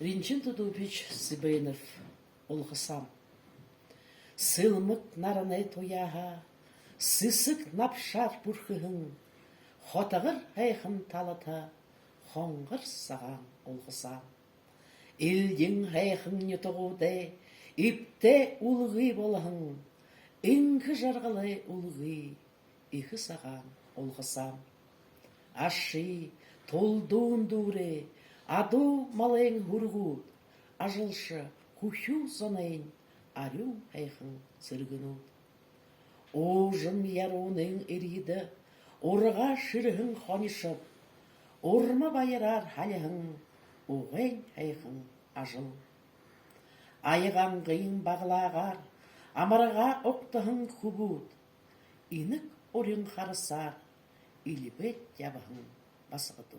Ринчин Тудупич Сибейнов олғысам. Сылмык нараны тояға, сысык напшар бұрқығың, хотағыр әйхін талата, хоңғыр саған олғысам. Илдің әйхін етіғуде, ипте ұлғы болығың, ингі жарғылы ұлғы, иғы саған олғысам. Ашы, толдуын дуре, аду малың хұрғуд, ажылшы кухю зонайын, арю әйхін зіргінуд. Оғжын яруның ериді, орға шырғын қонышып, орма байырар халығын, оғын әйхін ажыл. Айған ғиын бағлағар, амарға оқтығын күбуд, инік орын қарысар, илібет ябығын басығыду.